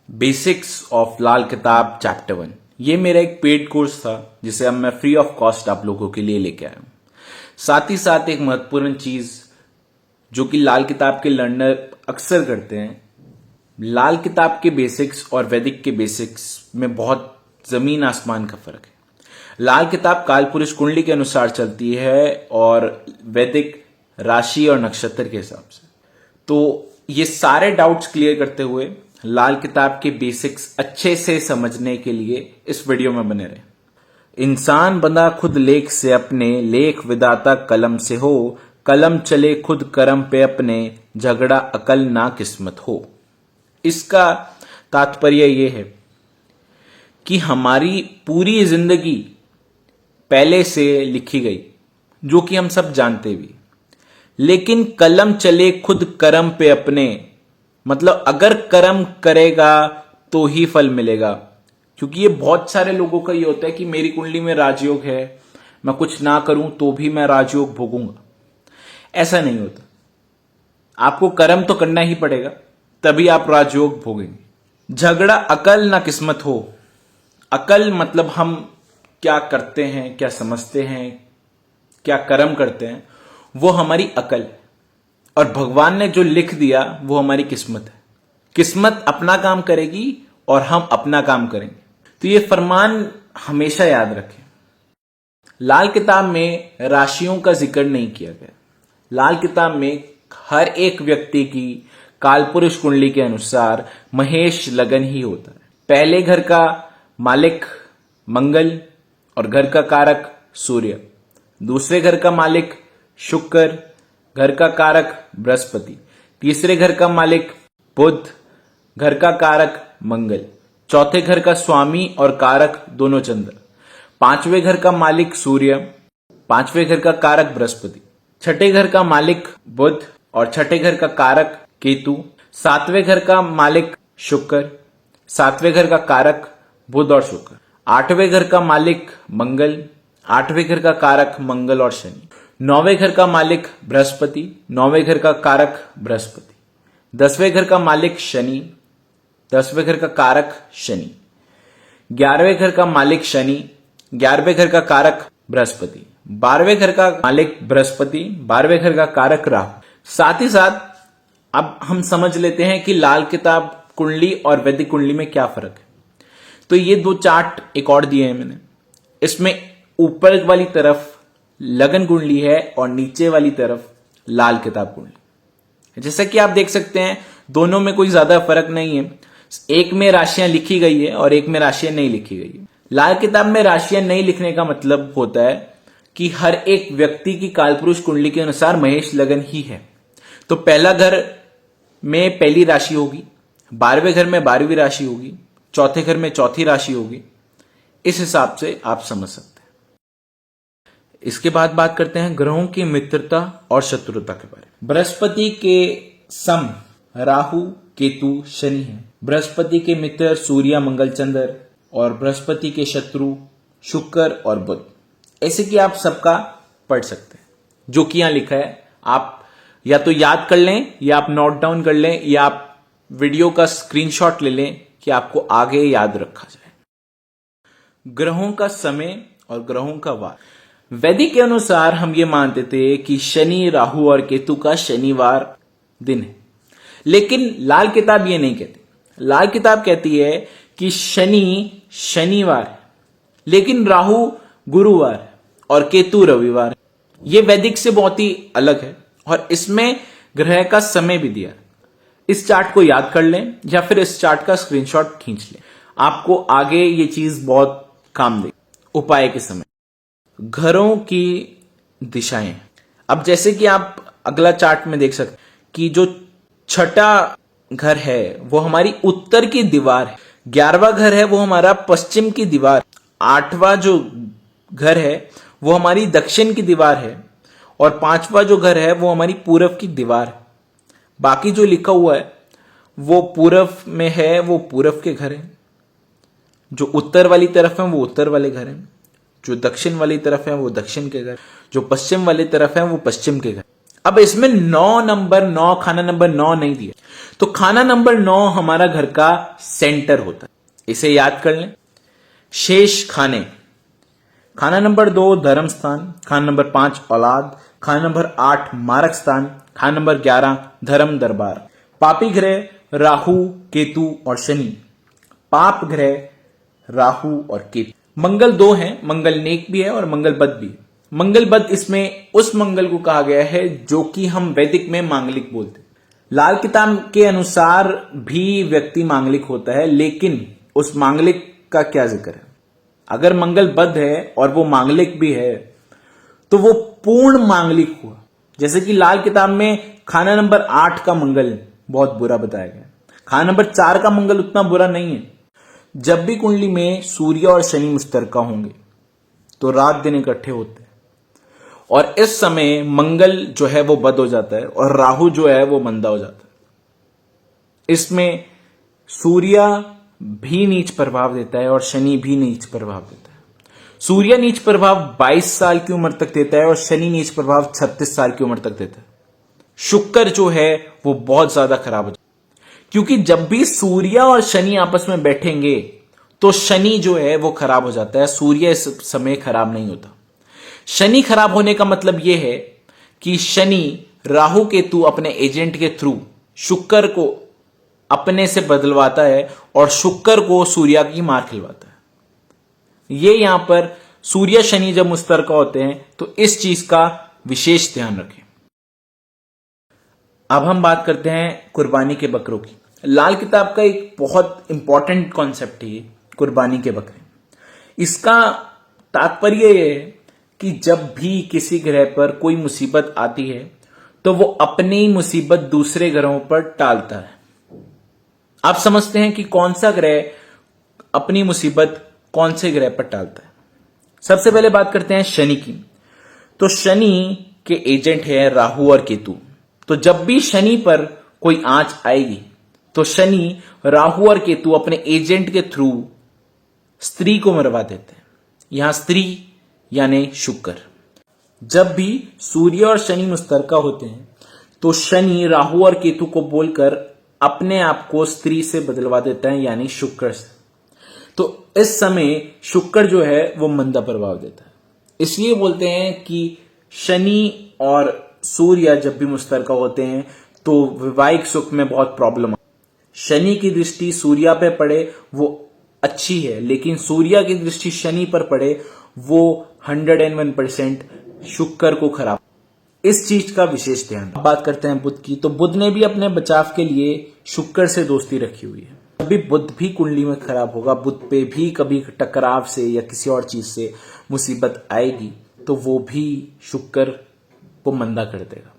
Basics of लाल किताब chapter 1। ये मेरा एक पेड कोर्स था जिसे अब मैं फ्री ऑफ कॉस्ट आप लोगों के लिए लेके आया हूं। साथ ही साथ एक महत्वपूर्ण चीज जो कि लाल किताब के लर्नर अक्सर करते हैं, लाल किताब के बेसिक्स और वैदिक के बेसिक्स में बहुत जमीन आसमान का फर्क है। लाल किताब कालपुरुष कुंडली के अनुसार चलती है और वैदिक राशि और नक्षत्र के हिसाब से। तो ये सारे डाउट्स क्लियर करते हुए लाल किताब के बेसिक्स अच्छे से समझने के लिए इस वीडियो में बने रहे। इंसान बंधा खुद लेख से अपने, लेख विदाता कलम से हो, कलम चले खुद करम पे अपने, झगड़ा अकल ना किस्मत हो। इसका तात्पर्य यह है कि हमारी पूरी जिंदगी पहले से लिखी गई, जो कि हम सब जानते भी, लेकिन कलम चले खुद करम पे अपने, मतलब अगर कर्म करेगा तो ही फल मिलेगा। क्योंकि ये बहुत सारे लोगों का ये होता है कि मेरी कुंडली में राजयोग है, मैं कुछ ना करूं तो भी मैं राजयोग भोगूंगा। ऐसा नहीं होता, आपको कर्म तो करना ही पड़ेगा, तभी आप राजयोग भोगेंगे। झगड़ा अकल ना किस्मत हो। अकल मतलब हम क्या करते हैं, क्या समझते हैं, क्या कर्म करते हैं, वो हमारी अकल, और भगवान ने जो लिख दिया वो हमारी किस्मत है। किस्मत अपना काम करेगी और हम अपना काम करेंगे। तो ये फरमान हमेशा याद रखें। लाल किताब में राशियों का जिक्र नहीं किया गया। लाल किताब में हर एक व्यक्ति की कालपुरुष कुंडली के अनुसार महेश लगन ही होता है। पहले घर का मालिक मंगल और घर का कारक सूर्य, दूसरे घर का मालिक शुक्र, घर का कारक बृहस्पति, तीसरे घर का मालिक बुध, घर का कारक मंगल, चौथे घर का स्वामी और कारक दोनों चंद्र, पांचवें घर का मालिक सूर्य, पांचवें घर का कारक बृहस्पति, छठे घर का मालिक बुध और छठे घर का कारक केतु, सातवें घर का मालिक शुक्र, सातवें घर का कारक बुध और शुक्र, आठवें घर का मालिक मंगल, आठवें घर का कारक मंगल और शनि, नौवें घर का मालिक बृहस्पति, नौवें घर का कारक बृहस्पति, दसवें घर का मालिक शनि, दसवें घर का कारक शनि, ग्यारहवें घर का मालिक शनि, ग्यारहवें घर का कारक बृहस्पति, बारहवें घर का मालिक बृहस्पति, बारहवें घर का कारक राहु। साथ ही साथ अब हम समझ लेते हैं कि लाल किताब कुंडली और वैदिक कुंडली में क्या फर्क है। तो ये दो चार्ट एक और दिए हैं मैंने। इसमें ऊपर वाली तरफ लगन कुंडली है और नीचे वाली तरफ लाल किताब कुंडली। जैसा कि आप देख सकते हैं दोनों में कोई ज्यादा फर्क नहीं है। एक में राशियां लिखी गई है और एक में राशियां नहीं लिखी गई है। लाल किताब में राशियां नहीं लिखने का मतलब होता है कि हर एक व्यक्ति की कालपुरुष कुंडली के अनुसार महेश लगन ही है। तो पहला घर में पहली राशि होगी, 12वें घर में 12वीं राशि होगी, चौथे घर में चौथी राशि होगी। इस हिसाब से आप समझ सकते हैं। इसके बाद बात करते हैं ग्रहों की मित्रता और शत्रुता के बारे में। बृहस्पति के सम राहु केतु शनि है। बृहस्पति के मित्र सूर्य मंगल चंद्र और बृहस्पति के शत्रु शुक्र और बुध। ऐसे कि आप सबका पढ़ सकते हैं। जो कि यहां लिखा है आप या तो याद कर लें या आप नोट डाउन कर लें या आप वीडियो का स्क्रीनशॉट ले लें कि आपको आगे याद रखा जाए। ग्रहों का समय और ग्रहों का वार। वैदिक के अनुसार हम ये मानते थे कि शनि राहु और केतु का शनिवार दिन है, लेकिन लाल किताब ये नहीं कहती। लाल किताब कहती है कि शनि शनिवार है, लेकिन राहु गुरुवार है और केतु रविवार है। ये वैदिक से बहुत ही अलग है और इसमें ग्रह का समय भी दिया है। इस चार्ट को याद कर लें या फिर इस चार्ट का स्क्रीनशॉट खींच लें, आपको आगे ये चीज बहुत काम देगी उपाय के समय। घरों की दिशाएं। अब जैसे कि आप अगला चार्ट में देख सकते हैं कि जो छठा घर है वो हमारी उत्तर की दीवार है, 11वां घर है वो हमारा पश्चिम की दीवार, 8वां जो घर है वो हमारी दक्षिण की दीवार है और 5वां जो घर है वो हमारी पूरब की दीवार है। बाकी जो लिखा हुआ है वो पूरब में है, वो पूरब के घर है। जो उत्तर वाली तरफ है वो उत्तर वाले घर हैं, जो दक्षिण वाली तरफ है वो दक्षिण के घर, जो पश्चिम वाली तरफ है वो पश्चिम के घर। अब इसमें 9 नंबर 9 खाना नंबर 9 नहीं दिया, तो खाना नंबर 9 हमारा घर का सेंटर होता है, इसे याद कर लें। शेष खाने, खाना नंबर 2 धर्म स्थान, खाना नंबर 5 औलाद, खाना नंबर 8 मारक स्थान, खाना नंबर 11 धर्म दरबार। पापी ग्रह राहु, केतु और शनि। पाप ग्रह राहु और केतु। मंगल 2 हैं, मंगल नेक भी है और मंगल बद भी है। मंगल बद इसमें उस मंगल को कहा गया है जो कि हम वैदिक में मांगलिक बोलते हैं। लाल किताब के अनुसार भी व्यक्ति मांगलिक होता है, लेकिन उस मांगलिक का क्या जिक्र है। अगर मंगल बद है और वो मांगलिक भी है तो वो पूर्ण मांगलिक हुआ। जैसे कि लाल किताब में खाना नंबर 8 का मंगल बहुत बुरा बताया गया, खाना नंबर 4 का मंगल उतना बुरा नहीं है। जब भी कुंडली में सूर्य और शनि मुश्तरका होंगे तो रात दिन इकट्ठे होते हैं और इस समय मंगल जो है वो बद हो जाता है और राहु जो है वो मंदा हो जाता है। इसमें सूर्य भी नीच प्रभाव देता है और शनि भी नीच प्रभाव देता है। सूर्य नीच प्रभाव 22 साल की उम्र तक देता है और शनि नीच प्रभाव 36 साल की उम्र तक देता है। शुक्र जो है वो बहुत ज्यादा खराब हो जाता है, क्योंकि जब भी सूर्य और शनि आपस में बैठेंगे तो शनि जो है वो खराब हो जाता है, सूर्य इस समय खराब नहीं होता। शनि खराब होने का मतलब यह है कि शनि राहु केतु अपने एजेंट के थ्रू शुक्र को अपने से बदलवाता है और शुक्र को सूर्य की मार खिलवाता है। ये यहां पर सूर्य शनि जब मुश्तरका होते हैं तो इस चीज का विशेष ध्यान रखें। अब हम बात करते हैं कुर्बानी के बकरों की। लाल किताब का एक बहुत इंपॉर्टेंट कॉन्सेप्ट है कुर्बानी के बकरे। इसका तात्पर्य यह है कि जब भी किसी ग्रह पर कोई मुसीबत आती है तो वो अपनी मुसीबत दूसरे ग्रहों पर टालता है। आप समझते हैं कि कौन सा ग्रह अपनी मुसीबत कौन से ग्रह पर टालता है। सबसे पहले बात करते हैं शनि की। तो शनि के एजेंट है राहु और केतु। तो जब भी शनि पर कोई आंच आएगी तो शनि राहु और केतु अपने एजेंट के थ्रू स्त्री को मरवा देते हैं। यहां स्त्री यानी शुक्र। जब भी सूर्य और शनि मुश्तरका होते हैं तो शनि राहु और केतु को बोलकर अपने आप को स्त्री से बदलवा देता है, यानी शुक्र से। तो इस समय शुक्र जो है वो मंदा प्रभाव देता है। इसलिए बोलते हैं कि शनि और सूर्य जब भी मुश्तरका होते हैं तो वैवाहिक सुख में बहुत प्रॉब्लम। शनि की दृष्टि सूर्य पे पड़े वो अच्छी है, लेकिन सूर्य की दृष्टि शनि पर पड़े वो 101% शुक्र को खराब। इस चीज का विशेष ध्यान। अब बात करते हैं बुध की। तो बुध ने भी अपने बचाव के लिए शुक्र से दोस्ती रखी हुई है। अभी बुध भी कुंडली में खराब होगा, बुध पे भी कभी टकराव से या किसी और चीज से मुसीबत आएगी तो वो भी शुक्र को मंदा कर देगा।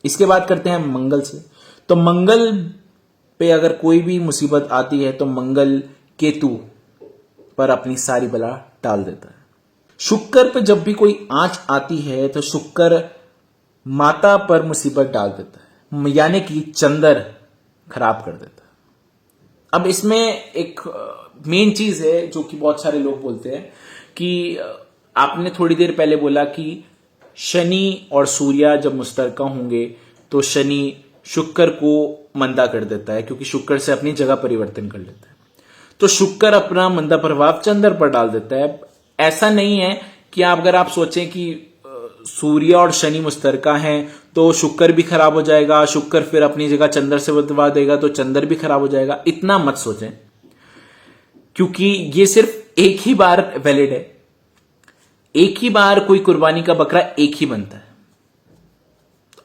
इसके बाद करते हैं मंगल से। तो मंगल पे अगर कोई भी मुसीबत आती है तो मंगल केतु पर अपनी सारी बला टाल देता है। शुक्र पे जब भी कोई आंच आती है तो शुक्र माता पर मुसीबत डाल देता है, यानी कि चंद्र खराब कर देता है। अब इसमें एक मेन चीज है जो कि बहुत सारे लोग बोलते हैं कि आपने थोड़ी देर पहले बोला कि शनि और सूर्य जब मुश्तरका होंगे तो शनि शुक्र को मंदा कर देता है, क्योंकि शुक्र से अपनी जगह परिवर्तन कर लेता है। तो शुक्र अपना मंदा प्रभाव चंद्र पर डाल देता है। ऐसा नहीं है कि अगर आप सोचें कि सूर्य और शनि मुश्तरका हैं तो शुक्र भी खराब हो जाएगा, शुक्र फिर अपनी जगह चंद्र से बदलवा देगा तो चंद्र भी खराब हो जाएगा। इतना मत सोचें, क्योंकि ये सिर्फ एक ही बार वैलिड है। एक ही बार कोई कुर्बानी का बकरा एक ही बनता है।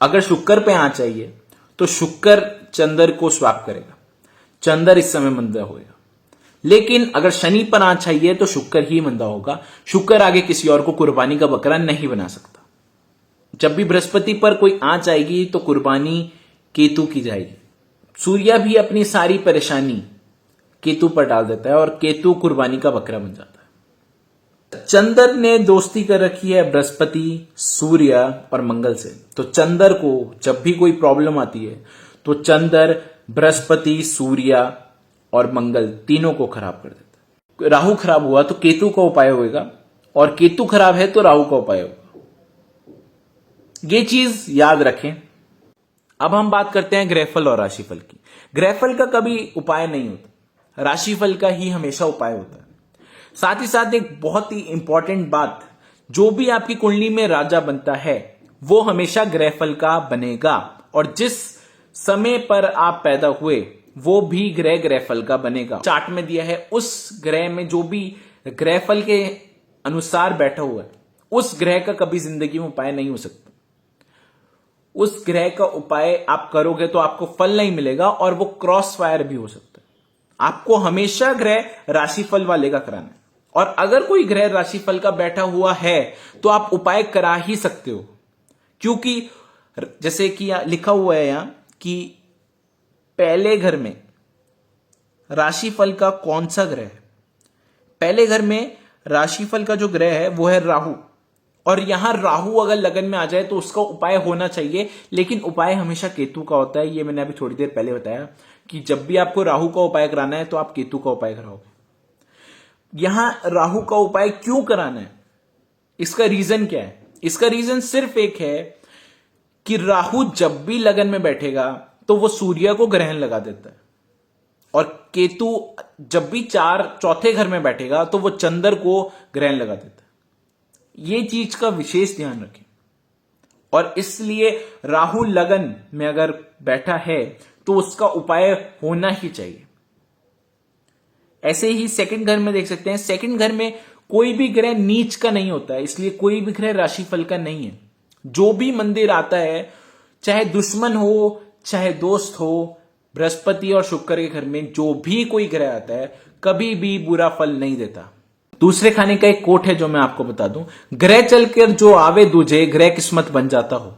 अगर शुक्र पे आंच चाहिए तो शुक्र चंद्र को स्वैप करेगा, चंद्र इस समय मंदा होगा। लेकिन अगर शनि पर आंच चाहिए तो शुक्र ही मंदा होगा। शुक्र आगे किसी और को कुर्बानी का बकरा नहीं बना सकता। जब भी बृहस्पति पर कोई आंच आएगी तो कुर्बानी केतु की जाएगी। सूर्य भी अपनी सारी परेशानी केतु पर डाल देता है और केतु कुर्बानी का बकरा बन जाता है। चंद्र ने दोस्ती कर रखी है बृहस्पति, सूर्य और मंगल से। तो चंद्र को जब भी कोई प्रॉब्लम आती है तो चंद्र बृहस्पति, सूर्य और मंगल तीनों को खराब कर देता है। राहु खराब हुआ तो केतु का उपाय होगा, और केतु खराब है तो राहु का उपाय होगा। ये चीज याद रखें। अब हम बात करते हैं ग्रहफल और राशिफल की। ग्रहफल का कभी उपाय नहीं होता, राशिफल का ही हमेशा उपाय होता है। साथ ही साथ एक बहुत ही इंपॉर्टेंट बात, जो भी आपकी कुंडली में राजा बनता है वो हमेशा ग्रहफल का बनेगा, और जिस समय पर आप पैदा हुए वो भी ग्रह ग्रहफल का बनेगा। चार्ट में दिया है उस ग्रह में जो भी ग्रहफल के अनुसार बैठा हुआ है उस ग्रह का कभी जिंदगी में उपाय नहीं हो सकता। उस ग्रह का उपाय आप करोगे तो आपको फल नहीं मिलेगा, और वो क्रॉस फायर भी हो सकता है। आपको हमेशा ग्रह राशिफल वाले का कराना है, और अगर कोई ग्रह राशिफल का बैठा हुआ है तो आप उपाय करा ही सकते हो, क्योंकि जैसे कि लिखा हुआ है यहां कि पहले घर में राशिफल का कौन सा ग्रह है। पहले घर में राशिफल का जो ग्रह है वो है राहु, और यहां राहु अगर लगन में आ जाए तो उसका उपाय होना चाहिए, लेकिन उपाय हमेशा केतु का होता है। ये मैंने अभी थोड़ी देर पहले बताया कि जब भी आपको राहु का उपाय कराना है तो आप केतु का उपाय कराओगे। यहां राहु का उपाय क्यों कराना है, इसका रीजन क्या है? इसका रीजन सिर्फ एक है कि राहु जब भी लगन में बैठेगा तो वो सूर्य को ग्रहण लगा देता है, और केतु जब भी चौथे घर में बैठेगा तो वो चंद्र को ग्रहण लगा देता है। ये चीज का विशेष ध्यान रखें, और इसलिए राहु लगन में अगर बैठा है तो उसका उपाय होना ही चाहिए। ऐसे ही सेकंड घर में देख सकते हैं, सेकंड घर में कोई भी ग्रह नीच का नहीं होता है, इसलिए कोई भी ग्रह राशिफल का नहीं है। जो भी मंदिर आता है, चाहे दुश्मन हो चाहे दोस्त हो, बृहस्पति और शुक्र के घर में जो भी कोई ग्रह आता है कभी भी बुरा फल नहीं देता। दूसरे खाने का एक कोट है जो मैं आपको बता दूं, ग्रह चलकर जो आवे दूजे, ग्रह किस्मत बन जाता हो।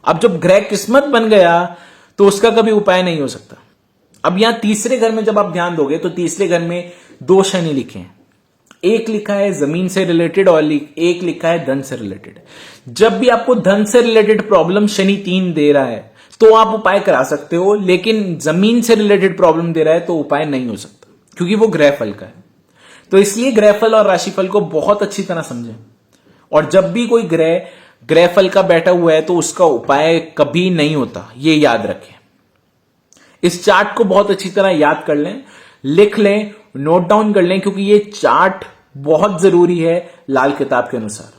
अब जब ग्रह किस्मत बन गया तो उसका कभी उपाय नहीं हो सकता। अब यहां तीसरे घर में जब आप ध्यान दोगे तो तीसरे घर में 2 शनि लिखे हैं, एक लिखा है जमीन से रिलेटेड और एक लिखा है धन से रिलेटेड। जब भी आपको धन से रिलेटेड प्रॉब्लम शनि 3 दे रहा है तो आप उपाय करा सकते हो, लेकिन जमीन से रिलेटेड प्रॉब्लम दे रहा है तो उपाय नहीं हो सकता, क्योंकि वो ग्रहफल का है। तो इसलिए ग्रहफल और राशिफल को बहुत अच्छी तरह समझें, और जब भी कोई ग्रह ग्रहफल का बैठा हुआ है तो उसका उपाय कभी नहीं होता, ये याद रखें। इस चार्ट को बहुत अच्छी तरह याद कर लें, लिख लें, नोट डाउन कर लें, क्योंकि ये चार्ट बहुत जरूरी है लाल किताब के अनुसार।